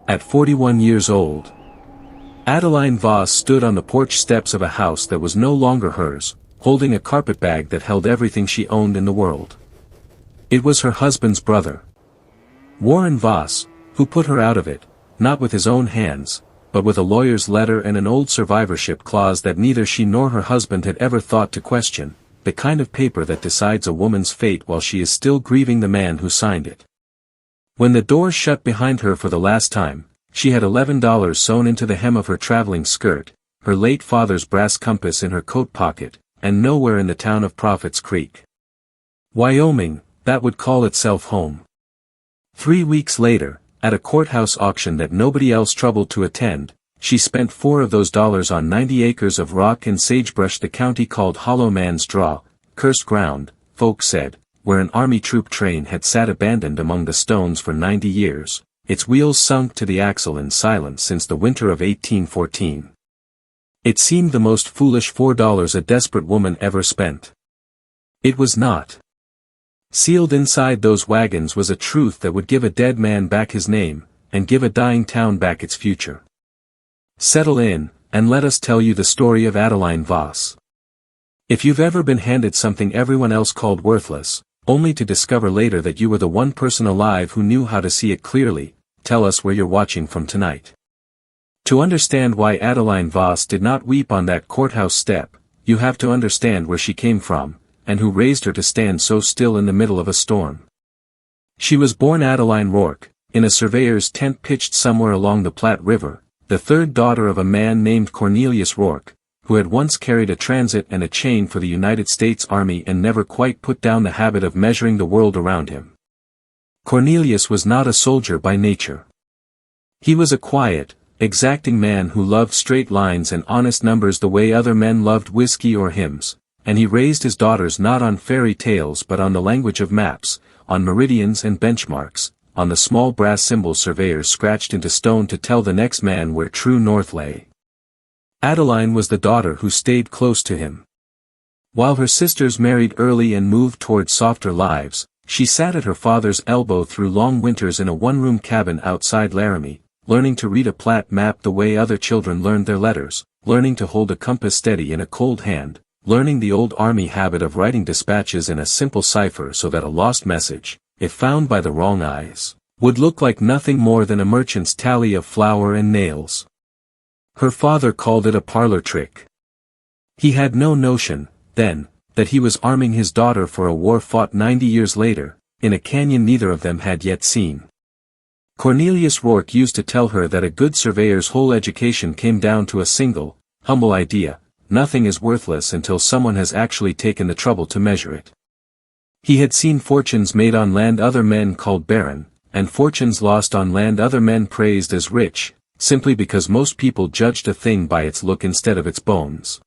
At 41 years old, Adeline Voss stood on the porch steps of a house that was no longer hers, holding a carpetbag that held everything she owned in the world. It was her husband's brother, Warren Voss, who put her out of it, not with his own hands, but with a lawyer's letter and an old survivorship clause that neither she nor her husband had ever thought to question, the kind of paper that decides a woman's fate while she is still grieving the man who signed it. When the door shut behind her for the last time, she had $11 sewn into the hem of her traveling skirt, her late father's brass compass in her coat pocket, and nowhere in the town of Prophet's Creek, Wyoming, that would call itself home. 3 weeks later, at a courthouse auction that nobody else troubled to attend, she spent 4 of those dollars on 90 acres of rock and sagebrush the county called Hollow Man's Draw, cursed ground, folks said, where an army troop train had sat abandoned among the stones for 90 years, its wheels sunk to the axle in silence since the winter of 1814. It seemed the most foolish $4 a desperate woman ever spent. It was not. Sealed inside those wagons was a truth that would give a dead man back his name, and give a dying town back its future. Settle in, and let us tell you the story of Adeline Voss. If you've ever been handed something everyone else called worthless, only to discover later that you were the one person alive who knew how to see it clearly, tell us where you're watching from tonight. To understand why Adeline Voss did not weep on that courthouse step, you have to understand where she came from, and who raised her to stand so still in the middle of a storm. She was born Adeline Rourke, in a surveyor's tent pitched somewhere along the Platte River, the third daughter of a man named Cornelius Rourke, who had once carried a transit and a chain for the United States Army and never quite put down the habit of measuring the world around him. Cornelius was not a soldier by nature. He was a quiet, exacting man who loved straight lines and honest numbers the way other men loved whiskey or hymns, and he raised his daughters not on fairy tales but on the language of maps, on meridians and benchmarks, on the small brass symbols surveyors scratched into stone to tell the next man where true north lay. Adeline was the daughter who stayed close to him. While her sisters married early and moved toward softer lives, she sat at her father's elbow through long winters in a one-room cabin outside Laramie, learning to read a Platte map the way other children learned their letters, learning to hold a compass steady in a cold hand, learning the old army habit of writing dispatches in a simple cipher so that a lost message, if found by the wrong eyes, would look like nothing more than a merchant's tally of flour and nails. Her father called it a parlor trick. He had no notion, then, that he was arming his daughter for a war fought 90 years later, in a canyon neither of them had yet seen. Cornelius Rourke used to tell her that a good surveyor's whole education came down to a single, humble idea: nothing is worthless until someone has actually taken the trouble to measure it. He had seen fortunes made on land other men called barren, and fortunes lost on land other men praised as rich, simply because most people judged a thing by its look instead of its bones.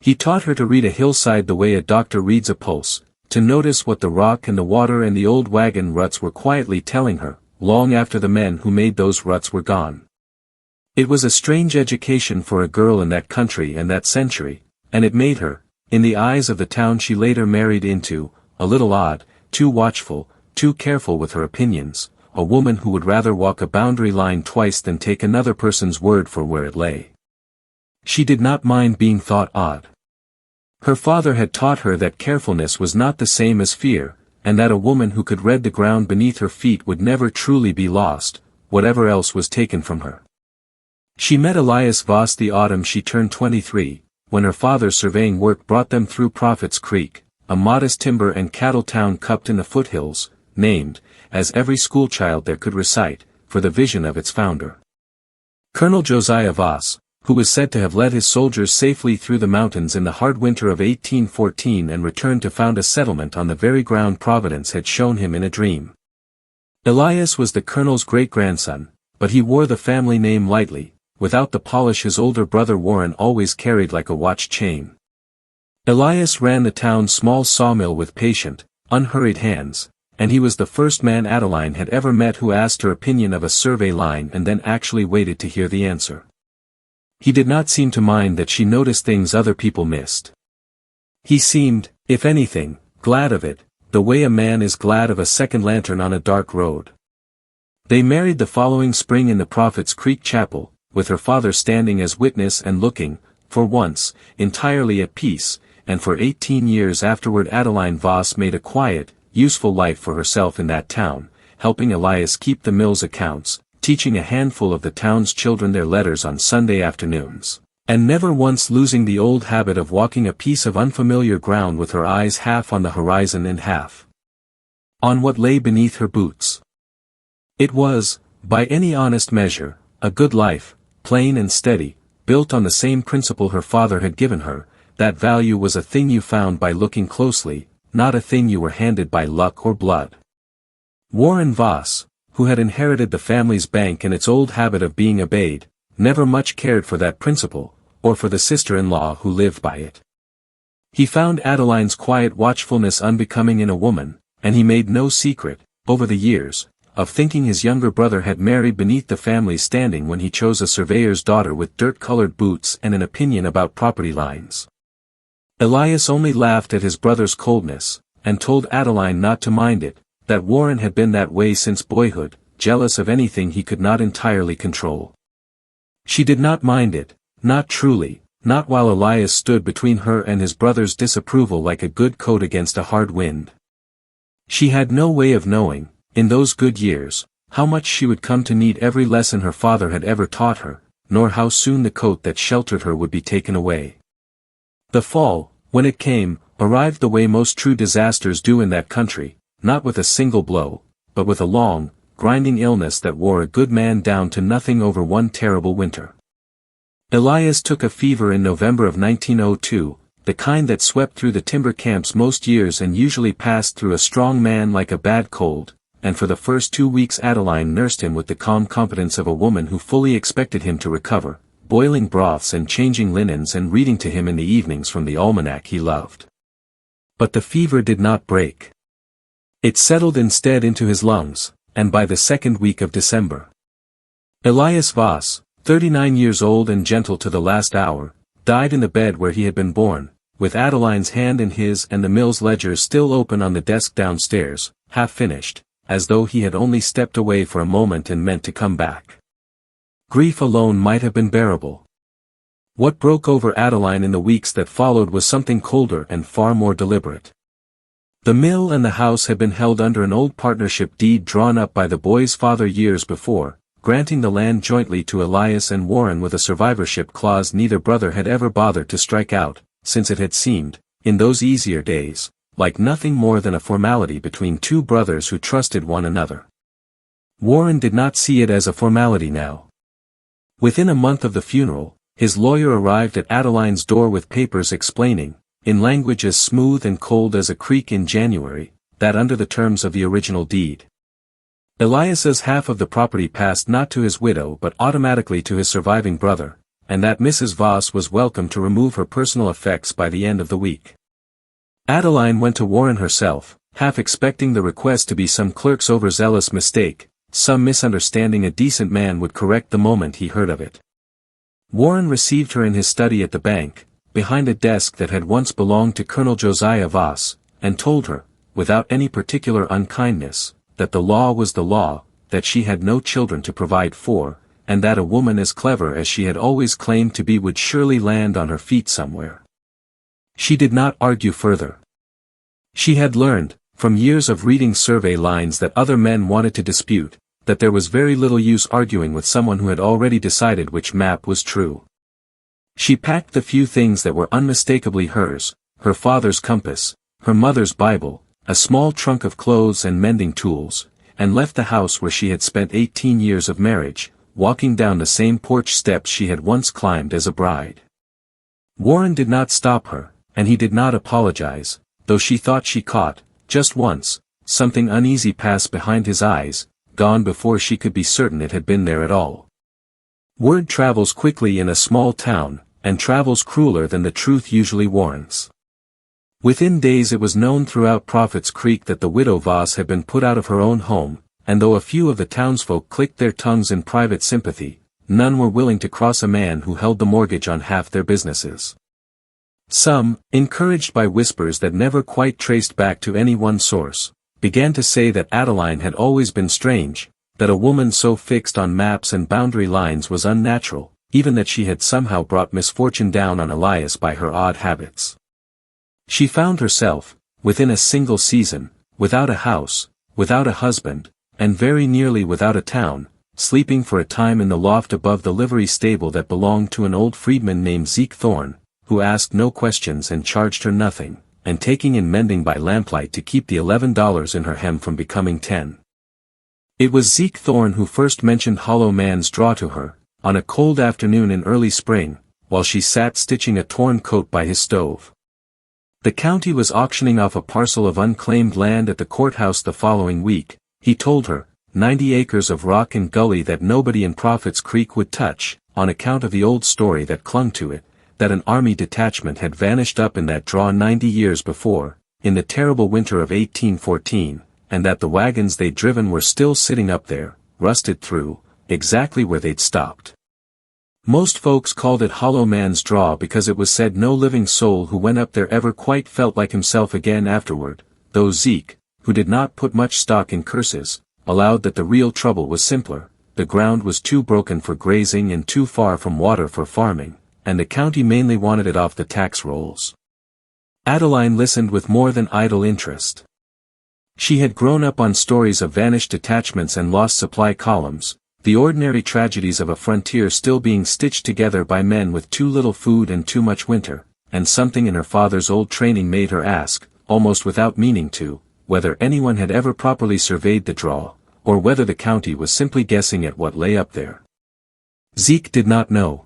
He taught her to read a hillside the way a doctor reads a pulse, to notice what the rock and the water and the old wagon ruts were quietly telling her, long after the men who made those ruts were gone. It was a strange education for a girl in that country and that century, and it made her, in the eyes of the town she later married into, a little odd, too watchful, too careful with her opinions, a woman who would rather walk a boundary line twice than take another person's word for where it lay. She did not mind being thought odd. Her father had taught her that carefulness was not the same as fear, and that a woman who could read the ground beneath her feet would never truly be lost, whatever else was taken from her. She met Elias Voss the autumn she turned 23, when her father's surveying work brought them through Prophet's Creek, a modest timber and cattle town cupped in the foothills, named, as every schoolchild there could recite, for the vision of its founder. Colonel Josiah Voss, who was said to have led his soldiers safely through the mountains in the hard winter of 1814 and returned to found a settlement on the very ground Providence had shown him in a dream. Elias was the colonel's great-grandson, but he wore the family name lightly, without the polish his older brother Warren always carried like a watch chain. Elias ran the town's small sawmill with patient, unhurried hands, and he was the first man Adeline had ever met who asked her opinion of a survey line and then actually waited to hear the answer. He did not seem to mind that she noticed things other people missed. He seemed, if anything, glad of it, the way a man is glad of a second lantern on a dark road. They married the following spring in the Prophet's Creek Chapel, with her father standing as witness and looking, for once, entirely at peace, and for 18 years afterward Adeline Voss made a quiet, useful life for herself in that town, helping Elias keep the mill's accounts, teaching a handful of the town's children their letters on Sunday afternoons, and never once losing the old habit of walking a piece of unfamiliar ground with her eyes half on the horizon and half on what lay beneath her boots. It was, by any honest measure, a good life, plain and steady, built on the same principle her father had given her, that value was a thing you found by looking closely, not a thing you were handed by luck or blood. Warren Voss, who had inherited the family's bank and its old habit of being obeyed, never much cared for that principle, or for the sister-in-law who lived by it. He found Adeline's quiet watchfulness unbecoming in a woman, and he made no secret, over the years, of thinking his younger brother had married beneath the family's standing when he chose a surveyor's daughter with dirt-colored boots and an opinion about property lines. Elias only laughed at his brother's coldness, and told Adeline not to mind it, that Warren had been that way since boyhood, jealous of anything he could not entirely control. She did not mind it, not truly, not while Elias stood between her and his brother's disapproval like a good coat against a hard wind. She had no way of knowing, in those good years, how much she would come to need every lesson her father had ever taught her, nor how soon the coat that sheltered her would be taken away. The fall, when it came, arrived the way most true disasters do in that country, not with a single blow, but with a long, grinding illness that wore a good man down to nothing over one terrible winter. Elias took a fever in November of 1902, the kind that swept through the timber camps most years and usually passed through a strong man like a bad cold, and for the first 2 weeks Adeline nursed him with the calm confidence of a woman who fully expected him to recover, boiling broths and changing linens and reading to him in the evenings from the almanac he loved. But the fever did not break. It settled instead into his lungs, and by the second week of December, Elias Voss, 39 years old and gentle to the last hour, died in the bed where he had been born, with Adeline's hand in his and the mill's ledger still open on the desk downstairs, half finished, as though he had only stepped away for a moment and meant to come back. Grief alone might have been bearable. What broke over Adeline in the weeks that followed was something colder and far more deliberate. The mill and the house had been held under an old partnership deed drawn up by the boy's father years before, granting the land jointly to Elias and Warren with a survivorship clause neither brother had ever bothered to strike out, since it had seemed, in those easier days, like nothing more than a formality between two brothers who trusted one another. Warren did not see it as a formality now. Within a month of the funeral, his lawyer arrived at Adeline's door with papers explaining, in language as smooth and cold as a creek in January, that under the terms of the original deed, Elias's half of the property passed not to his widow but automatically to his surviving brother, and that Mrs. Voss was welcome to remove her personal effects by the end of the week. Adeline went to Warren herself, half expecting the request to be some clerk's overzealous mistake, some misunderstanding a decent man would correct the moment he heard of it. Warren received her in his study at the bank, behind a desk that had once belonged to Colonel Josiah Voss, and told her, without any particular unkindness, that the law was the law, that she had no children to provide for, and that a woman as clever as she had always claimed to be would surely land on her feet somewhere. She did not argue further. She had learned, from years of reading survey lines that other men wanted to dispute, that there was very little use arguing with someone who had already decided which map was true. She packed the few things that were unmistakably hers, her father's compass, her mother's Bible, a small trunk of clothes and mending tools, and left the house where she had spent 18 years of marriage, walking down the same porch steps she had once climbed as a bride. Warren did not stop her, and he did not apologize, though she thought she caught, just once, something uneasy pass behind his eyes, gone before she could be certain it had been there at all. Word travels quickly in a small town, and travels crueler than the truth usually warrants. Within days it was known throughout Prophet's Creek that the widow Voss had been put out of her own home, and though a few of the townsfolk clicked their tongues in private sympathy, none were willing to cross a man who held the mortgage on half their businesses. Some, encouraged by whispers that never quite traced back to any one source, began to say that Adeline had always been strange, that a woman so fixed on maps and boundary lines was unnatural, even that she had somehow brought misfortune down on Elias by her odd habits. She found herself, within a single season, without a house, without a husband, and very nearly without a town, sleeping for a time in the loft above the livery stable that belonged to an old freedman named Zeke Thorne, who asked no questions and charged her nothing, and taking in mending by lamplight to keep the $11 in her hem from becoming 10. It was Zeke Thorne who first mentioned Hollow Man's Draw to her, on a cold afternoon in early spring, while she sat stitching a torn coat by his stove. The county was auctioning off a parcel of unclaimed land at the courthouse the following week, he told her, 90 acres of rock and gully that nobody in Prophet's Creek would touch, on account of the old story that clung to it, that an army detachment had vanished up in that draw 90 years before, in the terrible winter of 1814, and that the wagons they'd driven were still sitting up there, rusted through, exactly where they'd stopped. Most folks called it Hollow Man's Draw because it was said no living soul who went up there ever quite felt like himself again afterward, though Zeke, who did not put much stock in curses, allowed that the real trouble was simpler. The ground was too broken for grazing and too far from water for farming, and the county mainly wanted it off the tax rolls. Adeline listened with more than idle interest. She had grown up on stories of vanished detachments and lost supply columns, the ordinary tragedies of a frontier still being stitched together by men with too little food and too much winter, and something in her father's old training made her ask, almost without meaning to, whether anyone had ever properly surveyed the draw, or whether the county was simply guessing at what lay up there. Zeke did not know.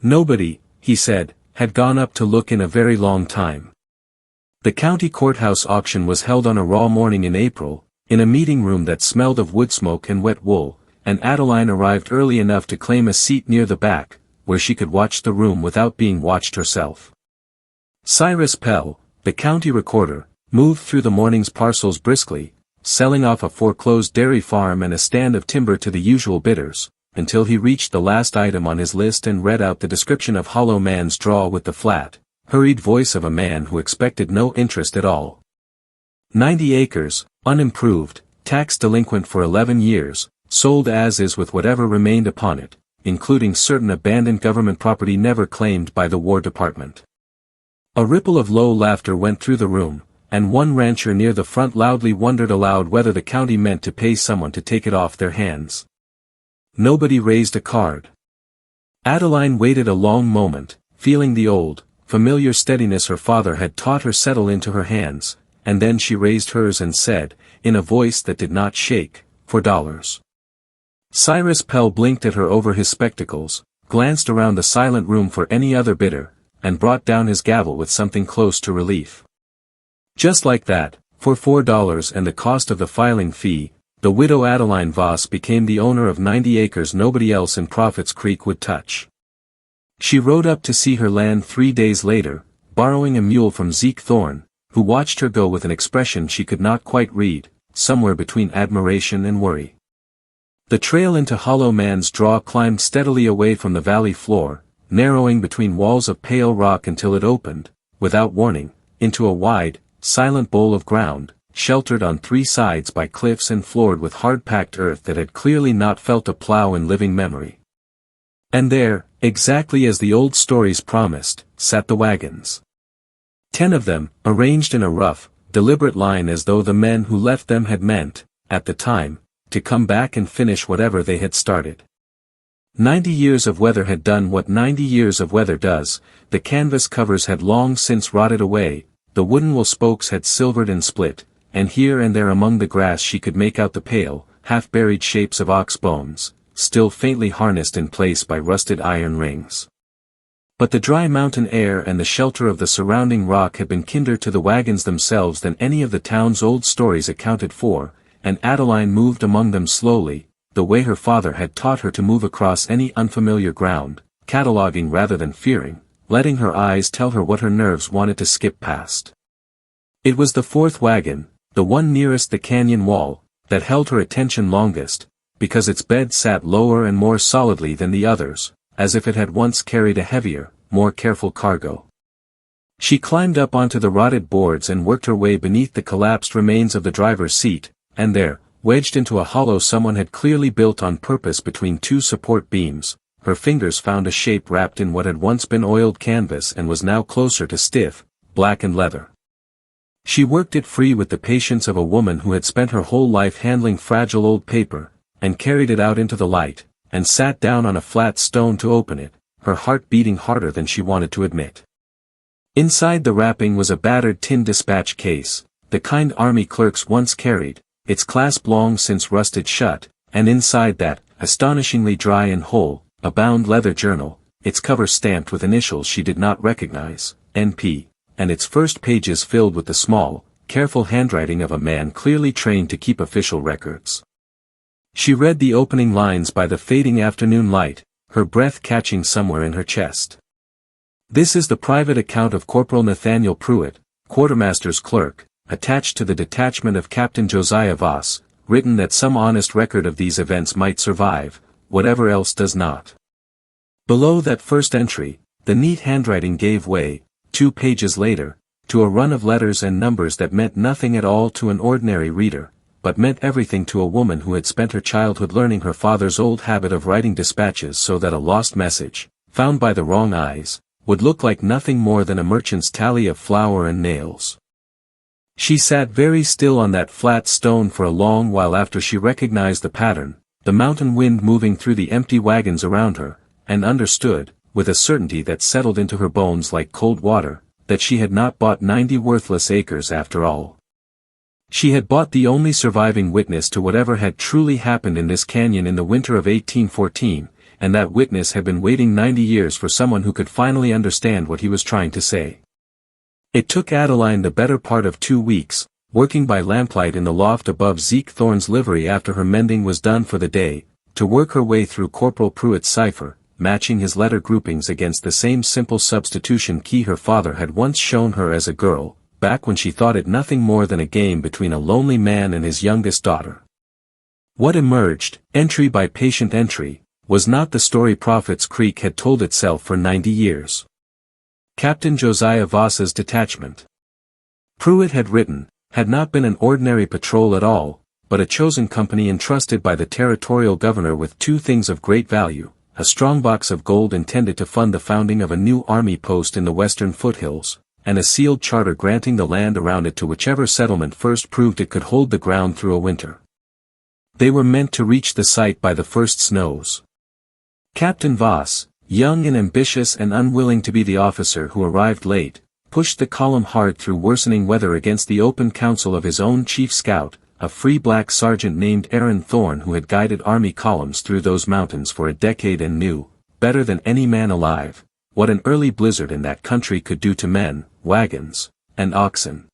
Nobody, he said, had gone up to look in a very long time. The county courthouse auction was held on a raw morning in April, in a meeting room that smelled of wood smoke and wet wool, and Adeline arrived early enough to claim a seat near the back, where she could watch the room without being watched herself. Cyrus Pell, the county recorder, moved through the morning's parcels briskly, selling off a foreclosed dairy farm and a stand of timber to the usual bidders, until he reached the last item on his list and read out the description of Hollow Man's Draw with the flat, hurried voice of a man who expected no interest at all. 90 acres, unimproved, tax delinquent for 11 years, sold as is with whatever remained upon it, including certain abandoned government property never claimed by the War Department. A ripple of low laughter went through the room, and one rancher near the front loudly wondered aloud whether the county meant to pay someone to take it off their hands. Nobody raised a card. Adeline waited a long moment, feeling the old, familiar steadiness her father had taught her settle into her hands, and then she raised hers and said, in a voice that did not shake, $4. Cyrus Pell blinked at her over his spectacles, glanced around the silent room for any other bidder, and brought down his gavel with something close to relief. Just like that, for $4 and the cost of the filing fee, the widow Adeline Voss became the owner of 90 acres nobody else in Prophet's Creek would touch. She rode up to see her land 3 days later, borrowing a mule from Zeke Thorne, who watched her go with an expression she could not quite read, somewhere between admiration and worry. The trail into Hollow Man's Draw climbed steadily away from the valley floor, narrowing between walls of pale rock until it opened, without warning, into a wide, silent bowl of ground, sheltered on 3 sides by cliffs and floored with hard-packed earth that had clearly not felt a plow in living memory. And there, exactly as the old stories promised, sat the wagons. 10 of them, arranged in a rough, deliberate line as though the men who left them had meant, at the time, to come back and finish whatever they had started. 90 years of weather had done what 90 years of weather does, the canvas covers had long since rotted away, the wooden wool spokes had silvered and split, and here and there among the grass she could make out the pale, half-buried shapes of ox bones, still faintly harnessed in place by rusted iron rings. But the dry mountain air and the shelter of the surrounding rock had been kinder to the wagons themselves than any of the town's old stories accounted for, and Adeline moved among them slowly, the way her father had taught her to move across any unfamiliar ground, cataloguing rather than fearing, letting her eyes tell her what her nerves wanted to skip past. It was the 4th wagon, the one nearest the canyon wall, that held her attention longest, because its bed sat lower and more solidly than the others, as if it had once carried a heavier, more careful cargo. She climbed up onto the rotted boards and worked her way beneath the collapsed remains of the driver's seat, and there, wedged into a hollow someone had clearly built on purpose between two support beams. Her fingers found a shape wrapped in what had once been oiled canvas and was now closer to stiff, blackened leather. She worked it free with the patience of a woman who had spent her whole life handling fragile old paper, and carried it out into the light, and sat down on a flat stone to open it, her heart beating harder than she wanted to admit. Inside the wrapping was a battered tin dispatch case, the kind army clerks once carried, its clasp long since rusted shut, and inside that, astonishingly dry and whole, a bound leather journal, its cover stamped with initials she did not recognize, N.P., and its first pages filled with the small, careful handwriting of a man clearly trained to keep official records. She read the opening lines by the fading afternoon light, her breath catching somewhere in her chest. This is the private account of Corporal Nathaniel Pruitt, quartermaster's clerk, attached to the detachment of Captain Josiah Voss, written that some honest record of these events might survive, whatever else does not. Below that first entry, the neat handwriting gave way, 2 pages later, to a run of letters and numbers that meant nothing at all to an ordinary reader, but meant everything to a woman who had spent her childhood learning her father's old habit of writing dispatches so that a lost message, found by the wrong eyes, would look like nothing more than a merchant's tally of flour and nails. She sat very still on that flat stone for a long while after she recognized the pattern, the mountain wind moving through the empty wagons around her, and understood, with a certainty that settled into her bones like cold water, that she had not bought 90 worthless acres after all. She had bought the only surviving witness to whatever had truly happened in this canyon in the winter of 1814, and that witness had been waiting 90 years for someone who could finally understand what he was trying to say. It took Adeline the better part of 2 weeks, working by lamplight in the loft above Zeke Thorne's livery after her mending was done for the day, to work her way through Corporal Pruitt's cipher, matching his letter groupings against the same simple substitution key her father had once shown her as a girl, back when she thought it nothing more than a game between a lonely man and his youngest daughter. What emerged, entry by patient entry, was not the story Prophet's Creek had told itself for 90 years. Captain Josiah Voss's detachment. Pruitt had written, had not been an ordinary patrol at all, but a chosen company entrusted by the territorial governor with 2 things of great value, a strong box of gold intended to fund the founding of a new army post in the western foothills, and a sealed charter granting the land around it to whichever settlement first proved it could hold the ground through a winter. They were meant to reach the site by the first snows. Captain Voss, young and ambitious and unwilling to be the officer who arrived late, pushed the column hard through worsening weather against the open counsel of his own chief scout, a free black sergeant named Aaron Thorne who had guided army columns through those mountains for a decade and knew, better than any man alive, what an early blizzard in that country could do to men, wagons, and oxen.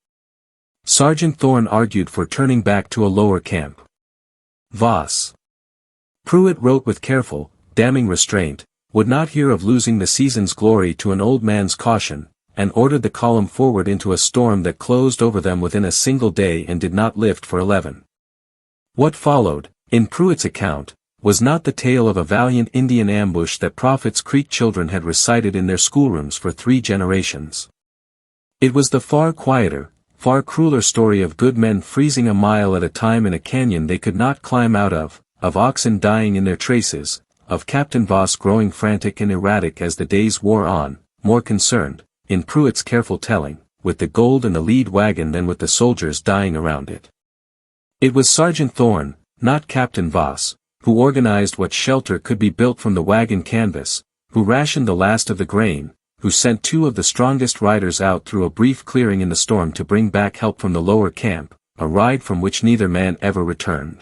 Sergeant Thorne argued for turning back to a lower camp. Voss. Pruitt wrote with careful, damning restraint, would not hear of losing the season's glory to an old man's caution, and ordered the column forward into a storm that closed over them within a single day and did not lift for 11. What followed, in Pruitt's account, was not the tale of a valiant Indian ambush that Prophet's Creek children had recited in their schoolrooms for 3 generations. It was the far quieter, far crueler story of good men freezing a mile at a time in a canyon they could not climb out of oxen dying in their traces, of Captain Voss growing frantic and erratic as the days wore on, more concerned, in Pruitt's careful telling, with the gold and the lead wagon than with the soldiers dying around it. It was Sergeant Thorne, not Captain Voss, who organized what shelter could be built from the wagon canvas, who rationed the last of the grain, who sent 2 of the strongest riders out through a brief clearing in the storm to bring back help from the lower camp, a ride from which neither man ever returned.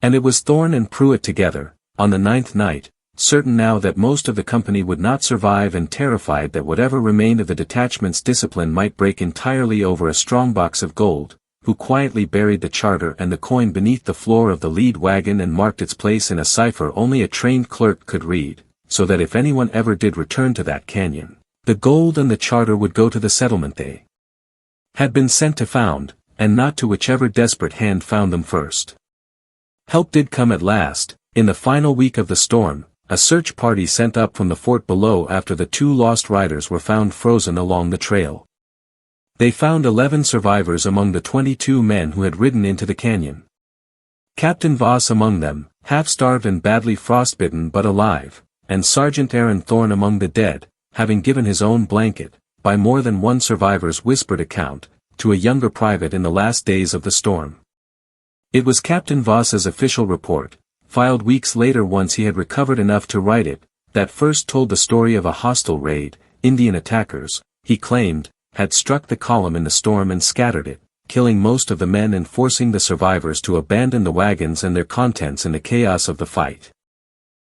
And it was Thorne and Pruitt together, on the 9th night, certain now that most of the company would not survive and terrified that whatever remained of the detachment's discipline might break entirely over a strong box of gold, who quietly buried the charter and the coin beneath the floor of the lead wagon and marked its place in a cipher only a trained clerk could read, so that if anyone ever did return to that canyon, the gold and the charter would go to the settlement they had been sent to found, and not to whichever desperate hand found them first. Help did come at last, in the final week of the storm. A search party sent up from the fort below after the 2 lost riders were found frozen along the trail. They found 11 survivors among the 22 men who had ridden into the canyon. Captain Voss among them, half-starved and badly frostbitten but alive, and Sergeant Aaron Thorne among the dead, having given his own blanket, by more than one survivor's whispered account, to a younger private in the last days of the storm. It was Captain Voss's official report, filed weeks later once he had recovered enough to write it, that first told the story of a hostile raid. Indian attackers, he claimed, had struck the column in the storm and scattered it, killing most of the men and forcing the survivors to abandon the wagons and their contents in the chaos of the fight.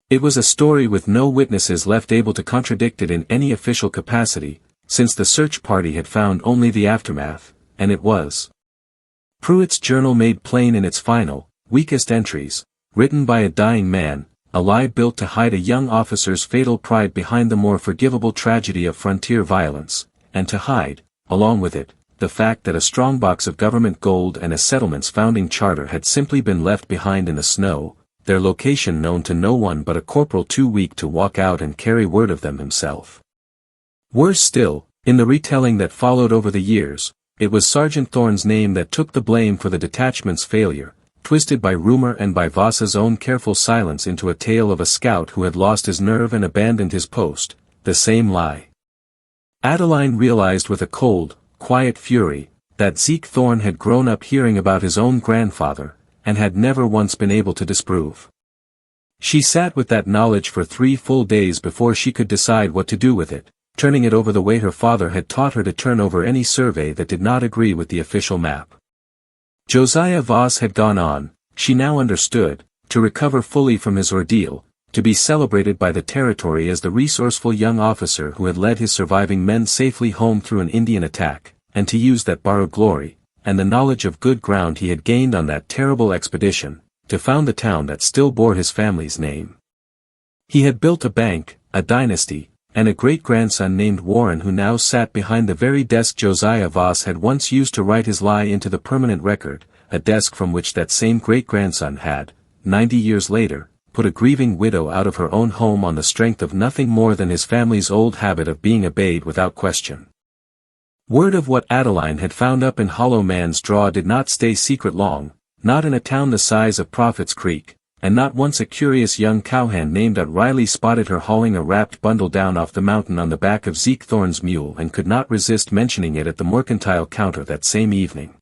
It was a story with no witnesses left able to contradict it in any official capacity, since the search party had found only the aftermath, and it was. Pruitt's journal made plain in its final, weakest entries, written by a dying man, a lie built to hide a young officer's fatal pride behind the more forgivable tragedy of frontier violence, and to hide, along with it, the fact that a strongbox of government gold and a settlement's founding charter had simply been left behind in the snow, their location known to no one but a corporal too weak to walk out and carry word of them himself. Worse still, in the retelling that followed over the years, it was Sergeant Thorne's name that took the blame for the detachment's failure, twisted by rumor and by Voss's own careful silence into a tale of a scout who had lost his nerve and abandoned his post, the same lie. Adeline realized with a cold, quiet fury, that Zeke Thorne had grown up hearing about his own grandfather, and had never once been able to disprove. She sat with that knowledge for 3 full days before she could decide what to do with it, turning it over the way her father had taught her to turn over any survey that did not agree with the official map. Josiah Voss had gone on, she now understood, to recover fully from his ordeal, to be celebrated by the territory as the resourceful young officer who had led his surviving men safely home through an Indian attack, and to use that borrowed glory, and the knowledge of good ground he had gained on that terrible expedition, to found the town that still bore his family's name. He had built a bank, a dynasty, and a great-grandson named Warren who now sat behind the very desk Josiah Voss had once used to write his lie into the permanent record, a desk from which that same great-grandson had, 90 years later, put a grieving widow out of her own home on the strength of nothing more than his family's old habit of being obeyed without question. Word of what Adeline had found up in Hollow Man's Draw did not stay secret long, not in a town the size of Prophet's Creek, and not once a curious young cowhand named Riley spotted her hauling a wrapped bundle down off the mountain on the back of Zeke Thorne's mule and could not resist mentioning it at the mercantile counter that same evening.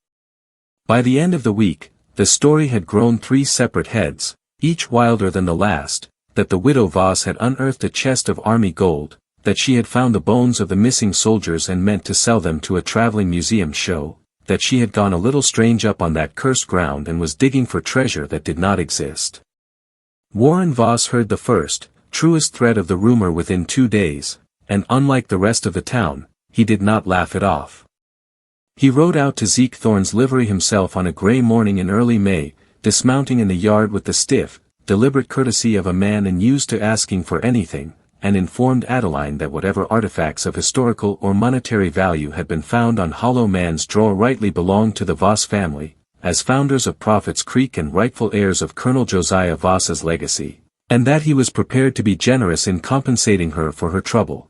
By the end of the week, the story had grown 3 separate heads, each wilder than the last, that the widow Voss had unearthed a chest of army gold, that she had found the bones of the missing soldiers and meant to sell them to a traveling museum show, that she had gone a little strange up on that cursed ground and was digging for treasure that did not exist. Warren Voss heard the first, truest thread of the rumor within 2 days, and unlike the rest of the town, he did not laugh it off. He rode out to Zeke Thorne's livery himself on a gray morning in early May, dismounting in the yard with the stiff, deliberate courtesy of a man unused to asking for anything, and informed Adeline that whatever artifacts of historical or monetary value had been found on Hollow Man's Draw rightly belonged to the Voss family, as founders of Prophet's Creek and rightful heirs of Colonel Josiah Voss's legacy, and that he was prepared to be generous in compensating her for her trouble,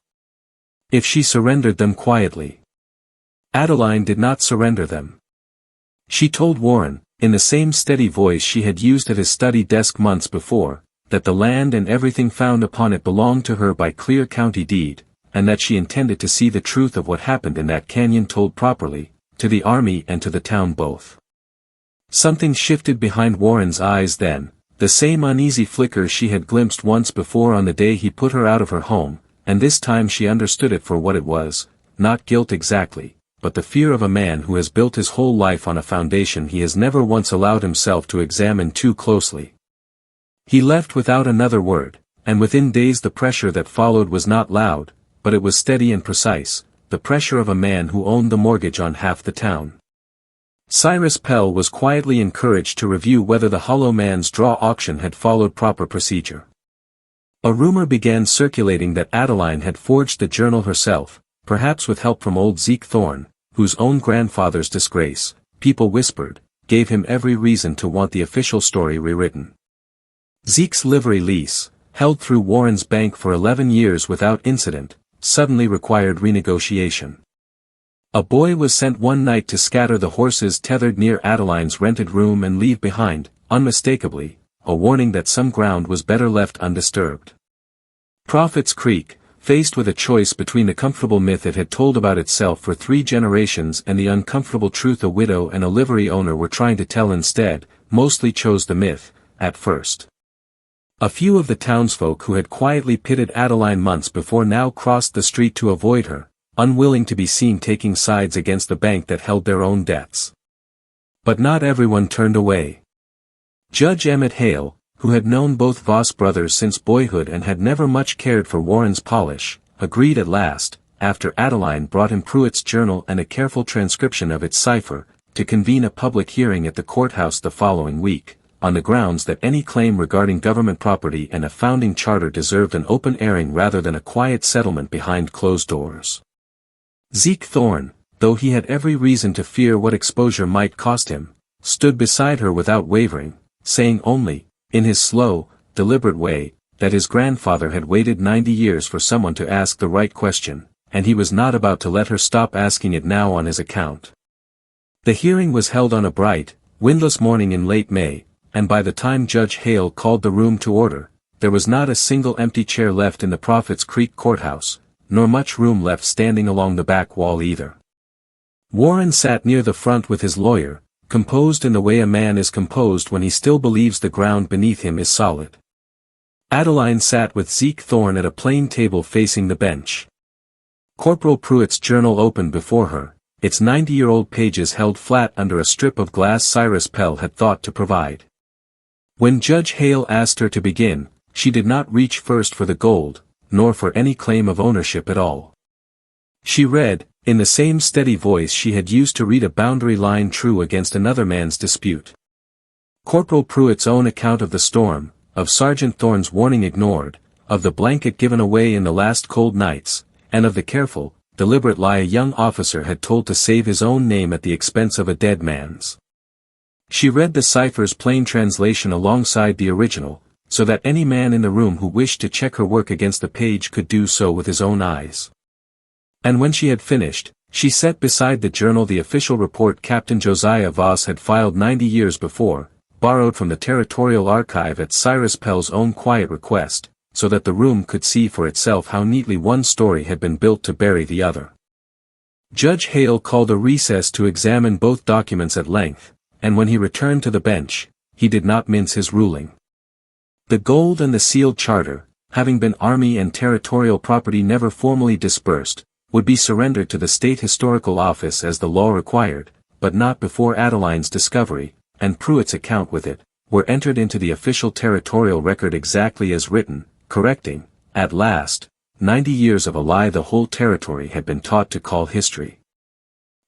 if she surrendered them quietly. Adeline did not surrender them. She told Warren, in the same steady voice she had used at his study desk months before, that the land and everything found upon it belonged to her by clear county deed, and that she intended to see the truth of what happened in that canyon told properly, to the army and to the town both. Something shifted behind Warren's eyes then, the same uneasy flicker she had glimpsed once before on the day he put her out of her home, and this time she understood it for what it was, not guilt exactly, but the fear of a man who has built his whole life on a foundation he has never once allowed himself to examine too closely. He left without another word, and within days the pressure that followed was not loud, but it was steady and precise, the pressure of a man who owned the mortgage on half the town. Cyrus Pell was quietly encouraged to review whether the Hollow Man's Draw auction had followed proper procedure. A rumor began circulating that Adeline had forged the journal herself, perhaps with help from old Zeke Thorne, whose own grandfather's disgrace, people whispered, gave him every reason to want the official story rewritten. Zeke's livery lease, held through Warren's bank for 11 years without incident, suddenly required renegotiation. A boy was sent one night to scatter the horses tethered near Adeline's rented room and leave behind, unmistakably, a warning that some ground was better left undisturbed. Prophet's Creek, faced with a choice between the comfortable myth it had told about itself for 3 generations and the uncomfortable truth a widow and a livery owner were trying to tell instead, mostly chose the myth, at first. A few of the townsfolk who had quietly pitted Adeline months before now crossed the street to avoid her, unwilling to be seen taking sides against the bank that held their own debts. But not everyone turned away. Judge Emmett Hale, who had known both Voss brothers since boyhood and had never much cared for Warren's polish, agreed at last, after Adeline brought him Pruitt's journal and a careful transcription of its cipher, to convene a public hearing at the courthouse the following week, on the grounds that any claim regarding government property and a founding charter deserved an open airing rather than a quiet settlement behind closed doors. Zeke Thorne, though he had every reason to fear what exposure might cost him, stood beside her without wavering, saying only, in his slow, deliberate way, that his grandfather had waited 90 years for someone to ask the right question, and he was not about to let her stop asking it now on his account. The hearing was held on a bright, windless morning in late May, and by the time Judge Hale called the room to order, there was not a single empty chair left in the Prophet's Creek courthouse, nor much room left standing along the back wall either. Warren sat near the front with his lawyer, composed in the way a man is composed when he still believes the ground beneath him is solid. Adeline sat with Zeke Thorne at a plain table facing the bench. Corporal Pruitt's journal opened before her, its 90-year-old pages held flat under a strip of glass Cyrus Pell had thought to provide. When Judge Hale asked her to begin, she did not reach first for the gold, nor for any claim of ownership at all. She read, in the same steady voice she had used to read a boundary line true against another man's dispute. Corporal Pruitt's own account of the storm, of Sergeant Thorne's warning ignored, of the blanket given away in the last cold nights, and of the careful, deliberate lie a young officer had told to save his own name at the expense of a dead man's. She read the cipher's plain translation alongside the original, so that any man in the room who wished to check her work against the page could do so with his own eyes. And when she had finished, she set beside the journal the official report Captain Josiah Voss had filed 90 years before, borrowed from the Territorial Archive at Cyrus Pell's own quiet request, so that the room could see for itself how neatly one story had been built to bury the other. Judge Hale called a recess to examine both documents at length, and when he returned to the bench, he did not mince his ruling. The gold and the sealed charter, having been army and territorial property never formally dispersed, would be surrendered to the State Historical Office as the law required, but not before Adeline's discovery, and Pruitt's account with it, were entered into the official territorial record exactly as written, correcting, at last, 90 years of a lie the whole territory had been taught to call history.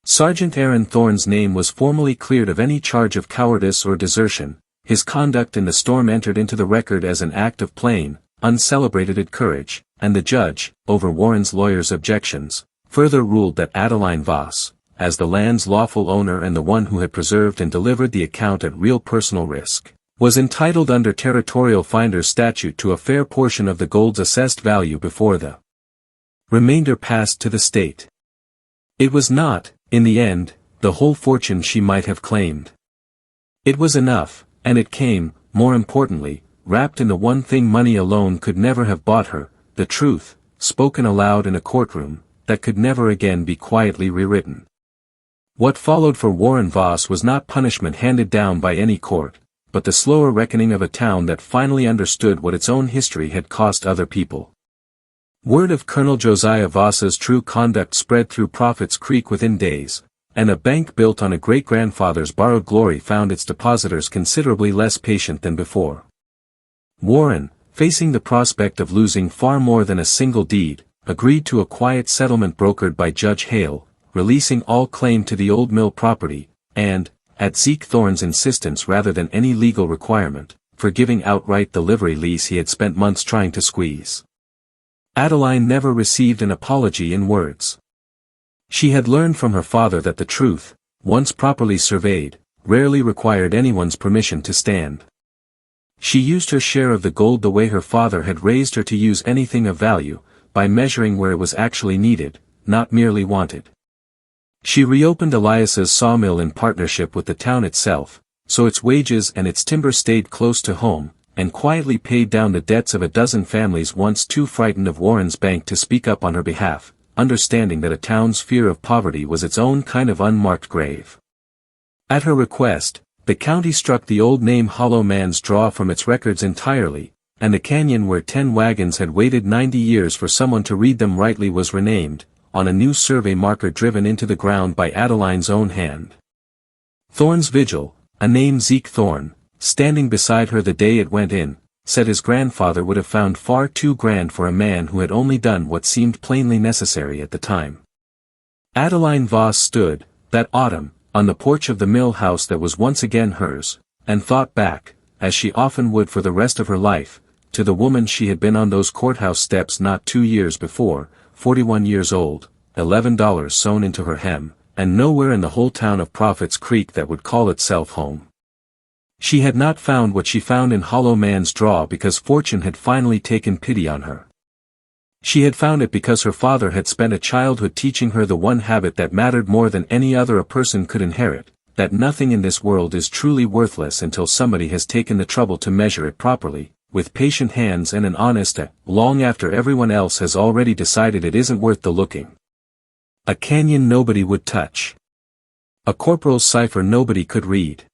Sergeant Aaron Thorne's name was formally cleared of any charge of cowardice or desertion, his conduct in the storm entered into the record as an act of plain, uncelebrated courage, and the judge, over Warren's lawyer's objections, further ruled that Adeline Voss, as the land's lawful owner and the one who had preserved and delivered the account at real personal risk, was entitled under territorial finder's statute to a fair portion of the gold's assessed value before the remainder passed to the state. It was not, in the end, the whole fortune she might have claimed. It was enough, and it came, more importantly, wrapped in the one thing money alone could never have bought her, the truth, spoken aloud in a courtroom, that could never again be quietly rewritten. What followed for Warren Voss was not punishment handed down by any court, but the slower reckoning of a town that finally understood what its own history had cost other people. Word of Colonel Josiah Voss's true conduct spread through Prophet's Creek within days, and a bank built on a great-grandfather's borrowed glory found its depositors considerably less patient than before. Warren, facing the prospect of losing far more than a single deed, agreed to a quiet settlement brokered by Judge Hale, releasing all claim to the old mill property, and, at Zeke Thorne's insistence rather than any legal requirement, forgiving outright the livery lease he had spent months trying to squeeze. Adeline never received an apology in words. She had learned from her father that the truth, once properly surveyed, rarely required anyone's permission to stand. She used her share of the gold the way her father had raised her to use anything of value, by measuring where it was actually needed, not merely wanted. She reopened Elias's sawmill in partnership with the town itself, so its wages and its timber stayed close to home, and quietly paid down the debts of a dozen families once too frightened of Warren's bank to speak up on her behalf, understanding that a town's fear of poverty was its own kind of unmarked grave. At her request, the county struck the old name Hollow Man's Draw from its records entirely, and the canyon where 10 wagons had waited 90 years for someone to read them rightly was renamed, on a new survey marker driven into the ground by Adeline's own hand. Thorne's Vigil, a name Zeke Thorne, standing beside her the day it went in, said his grandfather would have found far too grand for a man who had only done what seemed plainly necessary at the time. Adeline Voss stood, that autumn, on the porch of the mill house that was once again hers, and thought back, as she often would for the rest of her life, to the woman she had been on those courthouse steps not 2 years before, 41 years old, $11 sewn into her hem, and nowhere in the whole town of Prophet's Creek that would call itself home. She had not found what she found in Hollow Man's Draw because fortune had finally taken pity on her. She had found it because her father had spent a childhood teaching her the one habit that mattered more than any other a person could inherit, that nothing in this world is truly worthless until somebody has taken the trouble to measure it properly, with patient hands and an honest eye, long after everyone else has already decided it isn't worth the looking. A canyon nobody would touch. A corporal's cipher nobody could read.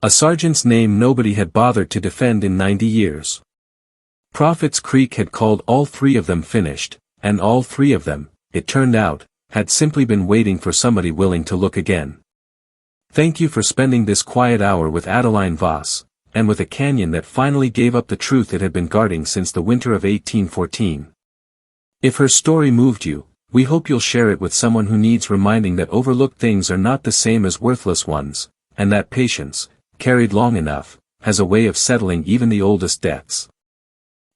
A sergeant's name nobody had bothered to defend in 90 years. Prophet's Creek had called all 3 of them finished, and all 3 of them, it turned out, had simply been waiting for somebody willing to look again. Thank you for spending this quiet hour with Adeline Voss, and with a canyon that finally gave up the truth it had been guarding since the winter of 1814. If her story moved you, we hope you'll share it with someone who needs reminding that overlooked things are not the same as worthless ones, and that patience, carried long enough, has a way of settling even the oldest debts.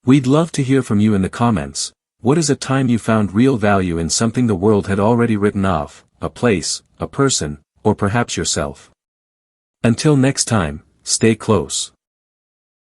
We'd love to hear from you in the comments. What is a time you found real value in something the world had already written off, a place, a person, or perhaps yourself? Until next time, stay close.